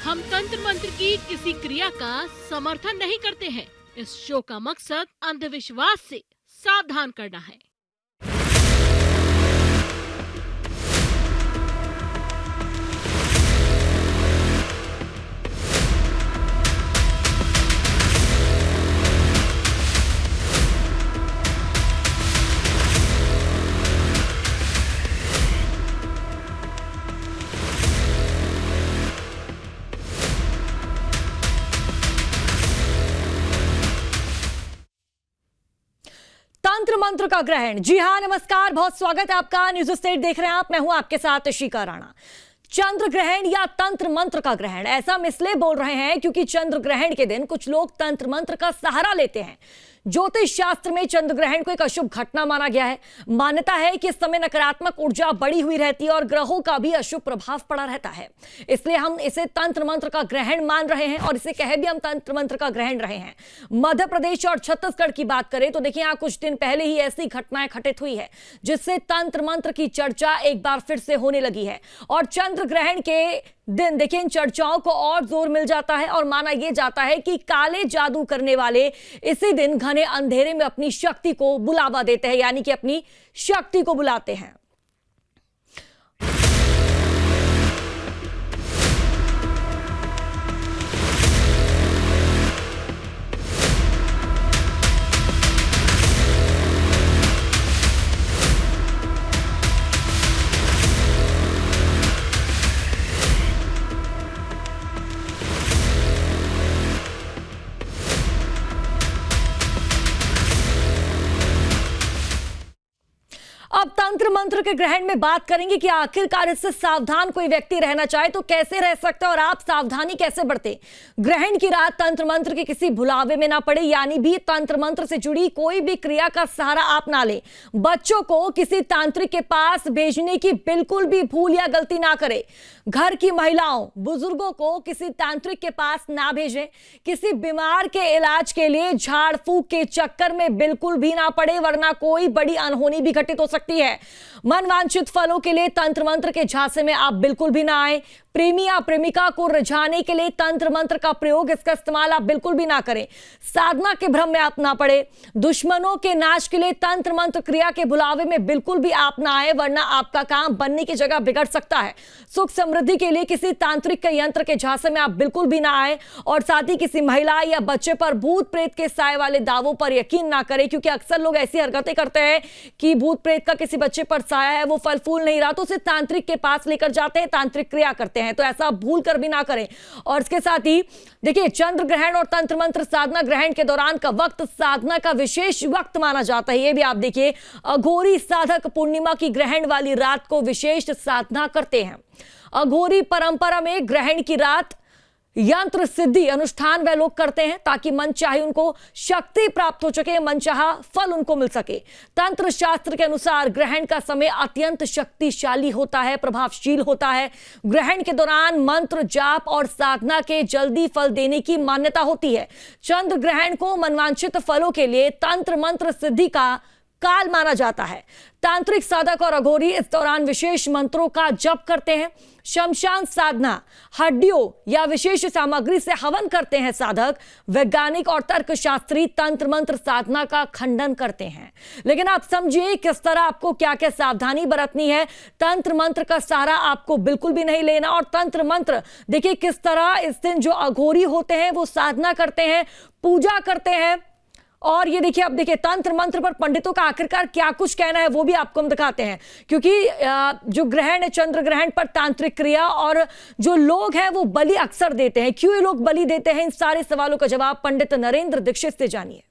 हम तंत्र मंत्र की किसी क्रिया का समर्थन नहीं करते हैं। इस शो का मकसद अंधविश्वास से सावधान करना है। तंत्र मंत्र का ग्रहण। जी हाँ, नमस्कार, बहुत स्वागत है आपका। न्यूज स्टेट देख रहे हैं आप। मैं हूं आपके साथ शिखा राणा। चंद्र ग्रहण या तंत्र मंत्र का ग्रहण, ऐसा हम इसलिए बोल रहे हैं क्योंकि चंद्र ग्रहण के दिन कुछ लोग तंत्र मंत्र का सहारा लेते हैं। ज्योतिष शास्त्र में चंद्र ग्रहण को एक अशुभ घटना माना गया है। मान्यता है कि इस समय नकारात्मक ऊर्जा बढ़ी हुई रहती है और ग्रहों का भी अशुभ प्रभाव पड़ा रहता है। इसलिए हम इसे तंत्र मंत्र का ग्रहण मान रहे हैं और इसे कह भी हम तंत्र मंत्र का ग्रहण रहे हैं। मध्य प्रदेश और छत्तीसगढ़ की बात करें तो देखिए, यहाँ कुछ दिन पहले ही ऐसी घटनाएं घटित हुई है जिससे तंत्र मंत्र की चर्चा एक बार फिर से होने लगी है। और चंद्र ग्रहण के दिन देखिए, इन चर्चाओं को और जोर मिल जाता है और माना यह जाता है कि काले जादू करने वाले इसी दिन घने अंधेरे में अपनी शक्ति को बुलावा देते हैं, यानी कि अपनी शक्ति को बुलाते हैं। अब तंत्र मंत्र के ग्रहण में बात करेंगे कि आखिरकार इससे सावधान कोई व्यक्ति रहना चाहे तो कैसे रह सकता है और आप सावधानी कैसे बरते। ग्रहण की रात तंत्र मंत्र के किसी भुलावे में ना पड़े, यानी भी तंत्र मंत्र से जुड़ी कोई भी क्रिया का सहारा आप ना ले। बच्चों को किसी तांत्रिक के पास भेजने की बिल्कुल भी भूल या गलती ना करें। घर की महिलाओं, बुजुर्गों को किसी तांत्रिक के पास ना भेजें। किसी बीमार के इलाज के लिए झाड़ फूक के चक्कर में बिल्कुल भी ना पड़े, वरना कोई बड़ी अनहोनी भी घटित हो सकती है। मनवांछित फलों के लिए तंत्र मंत्र के झांसे में आप बिल्कुल भी ना आए। प्रेमी या प्रेमिका को रिझाने के लिए तंत्र मंत्र का प्रयोग, इसका इस्तेमाल आप बिल्कुल भी ना करें। साधना के भ्रम में आप ना पड़े। दुश्मनों के नाश के लिए तंत्र मंत्र क्रिया के बुलावे में बिल्कुल भी आप ना आए, वरना आपका काम बनने की जगह बिगड़ सकता है। सुख समृद्धि के लिए किसी तांत्रिक के यंत्र के झांसे में आप बिल्कुल भी ना आए। और साथ ही किसी महिला या बच्चे पर भूत प्रेत के साए वाले दावों पर यकीन ना करें, क्योंकि अक्सर लोग ऐसी हरकतें करते हैं कि भूत प्रेत का किसी बच्चे पर साया है, वो फल फूल नहीं रहा तो उसे तांत्रिक के पास लेकर जाते हैं, तांत्रिक क्रिया करते हैं। तो ऐसा भूल कर भी ना करें। और इसके साथ ही देखिए, चंद्र ग्रहण और तंत्र मंत्र साधना ग्रहण के दौरान का वक्त साधना का विशेष वक्त माना जाता है। ये भी आप देखिए, अघोरी साधक पूर्णिमा की ग्रहण वाली रात को विशेष साधना करते हैं। अघोरी परंपरा में ग्रहण की रात यंत्र सिद्धि अनुष्ठान वह लोग करते हैं ताकि मन चाहे उनको शक्ति प्राप्त हो सके, मनचाहा फल उनको मिल सके। तंत्र शास्त्र के अनुसार ग्रहण का समय अत्यंत शक्तिशाली होता है, प्रभावशील होता है। ग्रहण के दौरान मंत्र जाप और साधना के जल्दी फल देने की मान्यता होती है। चंद्र ग्रहण को मनवांछित फलों के लिए तंत्र मंत्र सिद्धि का काल माना जाता है। तांत्रिक साधक और अघोरी इस दौरान विशेष मंत्रों का जप करते हैं। शमशान साधना, हड्डियों या विशेष सामग्री से हवन करते हैं साधक। वैज्ञानिक और तर्कशास्त्री तंत्र मंत्र साधना का खंडन करते हैं। लेकिन आप समझिए किस तरह आपको क्या क्या सावधानी बरतनी है। तंत्र मंत्र का सहारा आपको बिल्कुल भी नहीं लेना। और तंत्र मंत्र देखिए किस तरह इस दिन जो अघोरी होते हैं वो साधना करते हैं, पूजा करते हैं। और ये देखिए, अब देखिए तंत्र मंत्र पर पंडितों का आखिरकार क्या कुछ कहना है वो भी आपको हम दिखाते हैं। क्योंकि जो ग्रहण है, चंद्र ग्रहण पर तांत्रिक क्रिया और जो लोग हैं वो बलि अक्सर देते हैं। क्यों ये लोग बलि देते हैं, इन सारे सवालों का जवाब पंडित नरेंद्र दीक्षित से जानिए।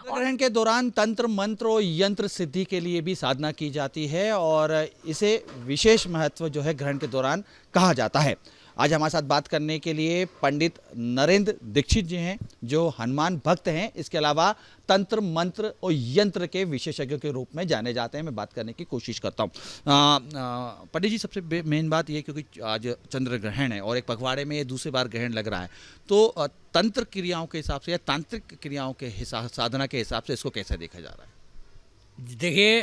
ग्रहण के दौरान तंत्र मंत्र और यंत्र सिद्धि के लिए भी साधना की जाती है और इसे विशेष महत्व जो है ग्रहण के दौरान कहा जाता है। आज हमारे साथ बात करने के लिए पंडित नरेंद्र दीक्षित जी हैं, जो हनुमान भक्त हैं। इसके अलावा तंत्र मंत्र और यंत्र के विशेषज्ञ के रूप में जाने जाते हैं। मैं बात करने की कोशिश करता हूँ। पंडित जी, सबसे मेन बात ये, क्योंकि आज चंद्र ग्रहण है और एक पखवाड़े में ये दूसरी बार ग्रहण लग रहा है, तो तंत्र क्रियाओं के हिसाब से या तांत्रिक क्रियाओं के हिसाब, साधना के हिसाब से इसको कैसे देखा जा रहा है? देखिए,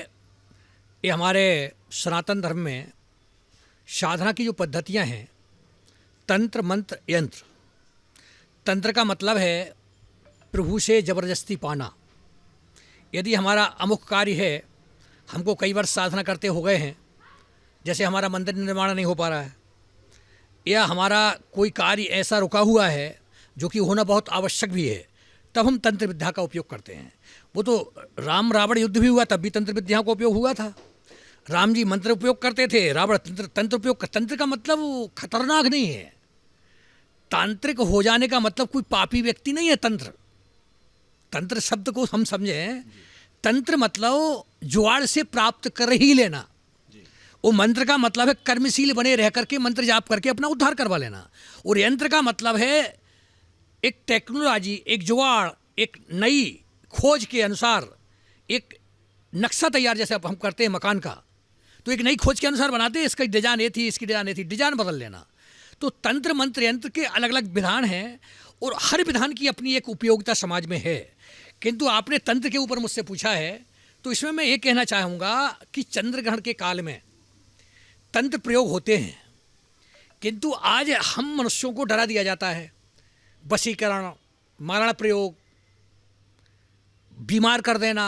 ये हमारे सनातन धर्म में साधना की जो पद्धतियां हैं, तंत्र मंत्र यंत्र। तंत्र का मतलब है प्रभु से ज़बरदस्ती पाना। यदि हमारा अमुक कार्य है, हमको कई वर्ष साधना करते हो गए हैं, जैसे हमारा मंदिर निर्माण नहीं हो पा रहा है, या हमारा कोई कार्य ऐसा रुका हुआ है जो कि होना बहुत आवश्यक भी है, तब हम तंत्र विद्या का उपयोग करते हैं। वो तो राम रावण युद्ध भी हुआ तब भी तंत्र विद्या का उपयोग हुआ था। राम जी मंत्र उपयोग करते थे, रावण तंत्र उपयोग। तंत्र का मतलब खतरनाक नहीं है। तांत्रिक हो जाने का मतलब कोई पापी व्यक्ति नहीं है। तंत्र शब्द को हम समझें, तंत्र मतलब जुआड़ से प्राप्त कर ही लेना। वो मंत्र का मतलब है कर्मशील बने रह करके मंत्र जाप करके अपना उद्धार करवा लेना। और यंत्र का मतलब है एक टेक्नोलॉजी, एक जुगाड़, एक नई खोज के अनुसार एक नक्शा तैयार, जैसे अब हम करते हैं मकान का, तो एक नई खोज के अनुसार बनाते हैं, इसका डिजाइन ये थी, इसकी डिजाइन ये थी, डिजाइन बदल लेना। तो तंत्र मंत्र यंत्र के अलग अलग विधान हैं और हर विधान की अपनी एक उपयोगिता समाज में है। किंतु आपने तंत्र के ऊपर मुझसे पूछा है, तो इसमें मैं ये कहना चाहूँगा कि चंद्र ग्रहण के काल में तंत्र प्रयोग होते हैं, किंतु आज हम मनुष्यों को डरा दिया जाता है। वशीकरण, मारण प्रयोग, बीमार कर देना,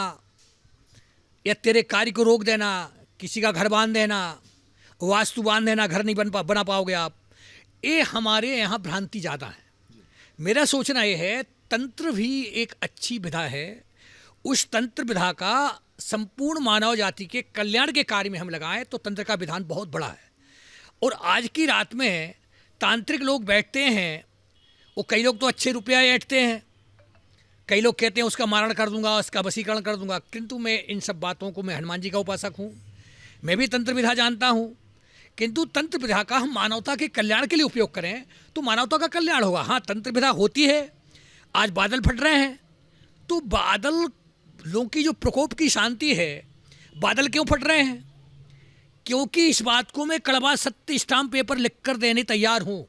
या तेरे कार्य को रोक देना, किसी का घर बांध देना, वास्तु बांध देना, घर नहीं बना पाओगे आप। ये हमारे यहाँ भ्रांति ज़्यादा है। मेरा सोचना ये है, तंत्र भी एक अच्छी विधा है। उस तंत्र विधा का संपूर्ण मानव जाति के कल्याण के कार्य में हम लगाएं तो तंत्र का विधान बहुत बड़ा है। और आज की रात में तांत्रिक लोग बैठते हैं, वो कई लोग तो अच्छे रुपया ऐंठते हैं, कई लोग कहते हैं उसका मारण कर दूंगा, उसका वशीकरण कर दूंगा। किंतु मैं इन सब बातों को, मैं हनुमान जी का उपासक हूँ, मैं भी तंत्र विधा जानता हूँ। किंतु तंत्र विधा का हम मानवता के कल्याण के लिए उपयोग करें तो मानवता का कल्याण होगा। हाँ, तंत्र विधा होती है। आज बादल फट रहे हैं, तो बादल लोगों की जो प्रकोप की शांति है, बादल क्यों फट रहे हैं? क्योंकि इस बात को मैं कड़वा सत्य स्टाम्प पेपर लिख कर देने तैयार हूँ।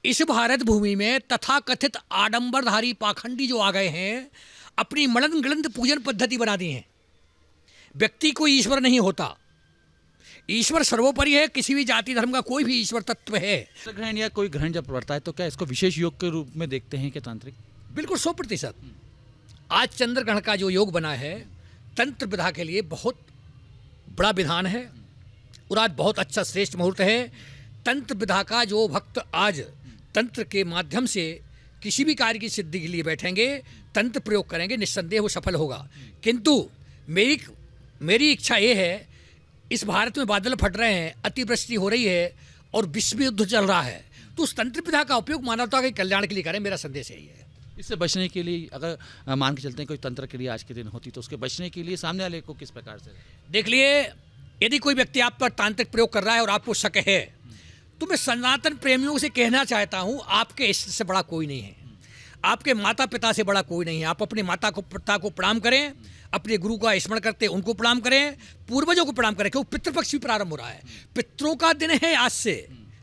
इस भारत भूमि में तथाकथित आडंबरधारी पाखंडी जो आ गए हैं, अपनी मलन गलंत पूजन पद्धति बना दी है। व्यक्ति को ईश्वर नहीं होता, ईश्वर सर्वोपरि है। किसी भी जाति धर्म का कोई भी ईश्वर तत्व है। ग्रहण या कोई ग्रहण जब पड़ता है तो क्या इसको विशेष योग के रूप में देखते हैं कि तांत्रिक? बिल्कुल 100%। आज चंद्र ग्रहण का जो योग बना है, तंत्र विधा के लिए बहुत बड़ा विधान है और आज बहुत अच्छा श्रेष्ठ मुहूर्त है। तंत्र विधा का जो भक्त आज तंत्र के माध्यम से किसी भी कार्य की सिद्धि के लिए बैठेंगे, तंत्र प्रयोग करेंगे, निस्संदेह वो सफल होगा। किंतु मेरी इच्छा ये है, इस भारत में बादल फट रहे हैं, अतिवृष्टि हो रही है और विश्व युद्ध चल रहा है, तो उस तंत्र विधा का उपयोग मानवता के कल्याण के लिए करें। मेरा संदेश यही है। इससे बचने के लिए अगर मान के चलते हैं कोई तंत्र क्रिया आज के दिन होती, तो उसके बचने के लिए सामने वाले को किस प्रकार से? देख लिए, यदि कोई व्यक्ति आप पर तांत्रिक प्रयोग कर रहा है और आपको शक है, तो मैं सनातन प्रेमियों से कहना चाहता हूँ, आपके इष्ट से बड़ा कोई नहीं है, आपके माता पिता से बड़ा कोई नहीं है। आप अपने माता को पिता को प्रणाम करें, अपने गुरु का स्मरण करते उनको प्रणाम करें, पूर्वजों को प्रणाम करें, क्योंकि पितृपक्ष भी प्रारंभ हो रहा है। पितरों का दिन है आज से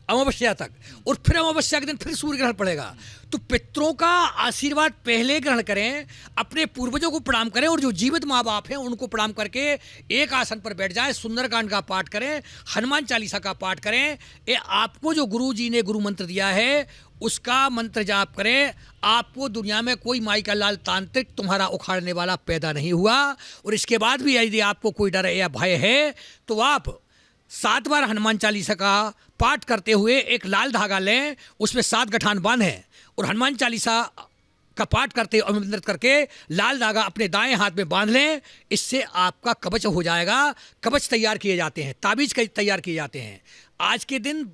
अमावस्या तक, और फिर अमावस्या के दिन फिर सूर्य ग्रहण पड़ेगा। तो पितरों का आशीर्वाद पहले ग्रहण करें, अपने पूर्वजों को प्रणाम करें, और जो जीवित माँ बाप हैं उनको प्रणाम करके एक आसन पर बैठ जाएं, सुंदरकांड का पाठ करें, हनुमान चालीसा का पाठ करें। ये आपको जो गुरु जी ने गुरु मंत्र दिया है उसका मंत्र जाप करें। आपको दुनिया में कोई माई का लाल तांत्रिक तुम्हारा उखाड़ने वाला पैदा नहीं हुआ। और इसके बाद भी यदि आपको कोई डर या भय है तो आप 7 बार हनुमान चालीसा का पाठ करते हुए एक लाल धागा लें, उसमें 7 गठान बांधें और हनुमान चालीसा का पाठ करते अभिमंत्रित करके लाल धागा अपने दाएं हाथ में बांध लें। इससे आपका कवच हो जाएगा। कवच तैयार किए जाते हैं, ताबीज तैयार किए जाते हैं। आज के दिन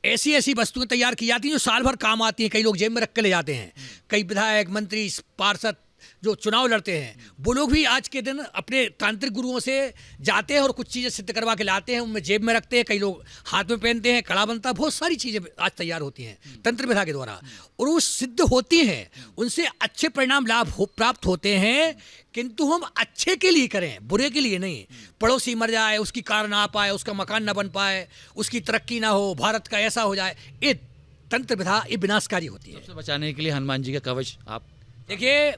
ऐसी ऐसी वस्तुएं तैयार की जाती हैं जो साल भर काम आती हैं। कई लोग जेब में रख के ले जाते हैं। कई विधायक, मंत्री, पार्षद जो चुनाव लड़ते हैं, वो लोग भी आज के दिन अपने तांत्रिक गुरुओं से जाते हैं और कुछ चीज़ें सिद्ध करवा के लाते हैं, उनमें जेब में रखते हैं। कई लोग हाथ में पहनते हैं, कड़ा बनता है, बहुत सारी चीज़ें आज तैयार होती हैं तंत्र विधा के द्वारा, और वो सिद्ध होती हैं। उनसे अच्छे परिणाम प्राप्त होते हैं। किंतु हम अच्छे के लिए करें, बुरे के लिए नहीं। पड़ोसी मर जाए, उसकी कार ना पाए, उसका मकान ना बन पाए, उसकी तरक्की ना हो, भारत का ऐसा हो जाए, ये तंत्र विधा ये विनाशकारी होती है। सबसे बचाने के लिए हनुमान जी का कवच आप देखिए,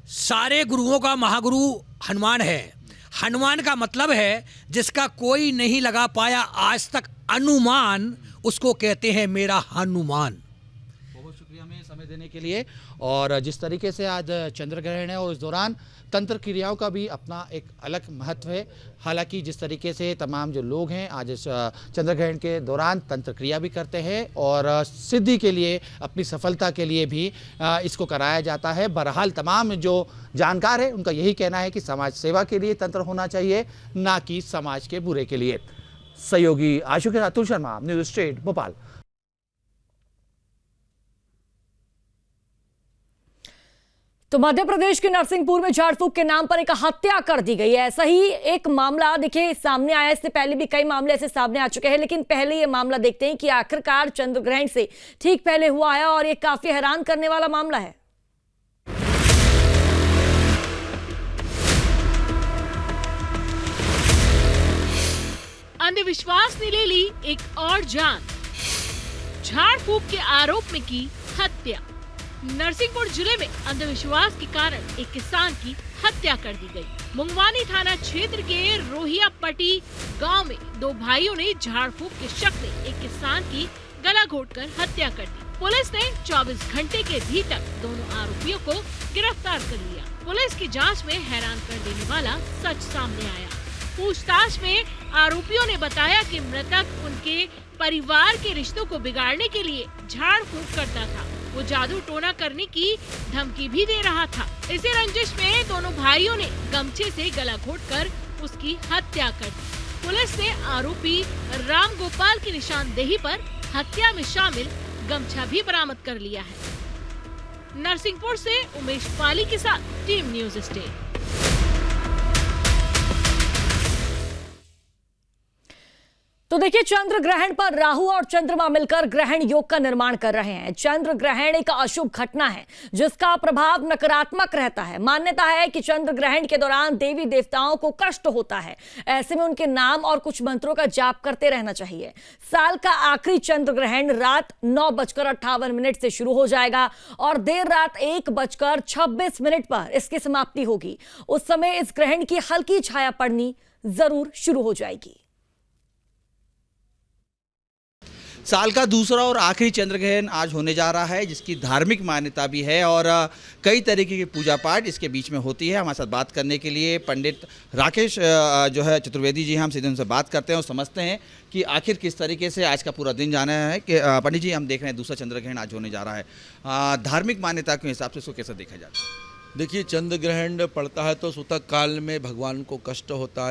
सारे गुरुओं का महागुरु हनुमान है। हनुमान का मतलब है जिसका कोई नहीं लगा पाया आज तक अनुमान उसको कहते हैं मेरा हनुमान। बहुत शुक्रिया हमें समय देने के लिए। और जिस तरीके से आज चंद्र ग्रहण है और इस दौरान तंत्र क्रियाओं का भी अपना एक अलग महत्व है। हालांकि जिस तरीके से तमाम जो लोग हैं आज इस चंद्र ग्रहण के दौरान तंत्र क्रिया भी करते हैं और सिद्धि के लिए, अपनी सफलता के लिए भी इसको कराया जाता है। बहरहाल तमाम जो जानकार है उनका यही कहना है कि समाज सेवा के लिए तंत्र होना चाहिए, ना कि समाज के बुरे के लिए। सहयोगी आशु के साथ अतुल शर्मा, न्यूज स्टेट भोपाल। तो मध्य प्रदेश के नरसिंहपुर में झाड़ फूक के नाम पर एक हत्या कर दी गई है। ऐसा ही एक मामला देखिए सामने आया। इससे पहले भी कई मामले ऐसे सामने आ चुके हैं, लेकिन पहले ये मामला देखते हैं कि आखिरकार चंद्र ग्रहण से ठीक पहले हुआ है और ये काफी हैरान करने वाला मामला है। अंधविश्वास ने ले ली एक और जान, झाड़ फूक के आरोप में की हत्या। नरसिंहपुर जिले में अंधविश्वास के कारण एक किसान की हत्या कर दी गई। मुंगवानी थाना क्षेत्र के रोहियापट्टी गांव में दो भाइयों ने झाड़ फूक के शक में एक किसान की गला घोटकर हत्या कर दी। पुलिस ने 24 घंटे के भीतर दोनों आरोपियों को गिरफ्तार कर लिया। पुलिस की जांच में हैरान कर देने वाला सच सामने आया। पूछताछ में आरोपियों ने बताया कि मृतक उनके परिवार के रिश्तों को बिगाड़ने के लिए झाड़ फूक करता था। वो जादू टोना करने की धमकी भी दे रहा था। इसी रंजिश में दोनों भाइयों ने गमछे से गला घोटकर उसकी हत्या कर दी। पुलिस ने आरोपी राम गोपाल की निशानदेही पर हत्या में शामिल गमछा भी बरामद कर लिया है। नरसिंहपुर से उमेश पाली के साथ टीम न्यूज स्टेट। तो देखिए, चंद्र ग्रहण पर राहु और चंद्रमा मिलकर ग्रहण योग का निर्माण कर रहे हैं। चंद्र ग्रहण एक अशुभ घटना है जिसका प्रभाव नकारात्मक रहता है। मान्यता है कि चंद्र ग्रहण के दौरान देवी देवताओं को कष्ट होता है। ऐसे में उनके नाम और कुछ मंत्रों का जाप करते रहना चाहिए। साल का आखिरी चंद्र ग्रहण रात 9:58 से शुरू हो जाएगा और देर रात 1:26 पर इसकी समाप्ति होगी। उस समय इस ग्रहण की हल्की छाया पड़नी जरूर शुरू हो जाएगी। साल का दूसरा और आखिरी चंद्र ग्रहण आज होने जा रहा है, जिसकी धार्मिक मान्यता भी है और कई तरीके की पूजा पाठ इसके बीच में होती है। हमारे साथ बात करने के लिए पंडित राकेश जो है चतुर्वेदी जी, हम सीधे उनसे बात करते हैं और समझते हैं कि आखिर किस तरीके से आज का पूरा दिन जाना है। कि पंडित जी, हम देख रहे हैं दूसरा चंद्र ग्रहण आज होने जा रहा है, धार्मिक मान्यता के हिसाब से इसको कैसे देखा जाता है? देखिए, चंद्र ग्रहण पड़ता है तो सूतक काल में भगवान को कष्ट होता है।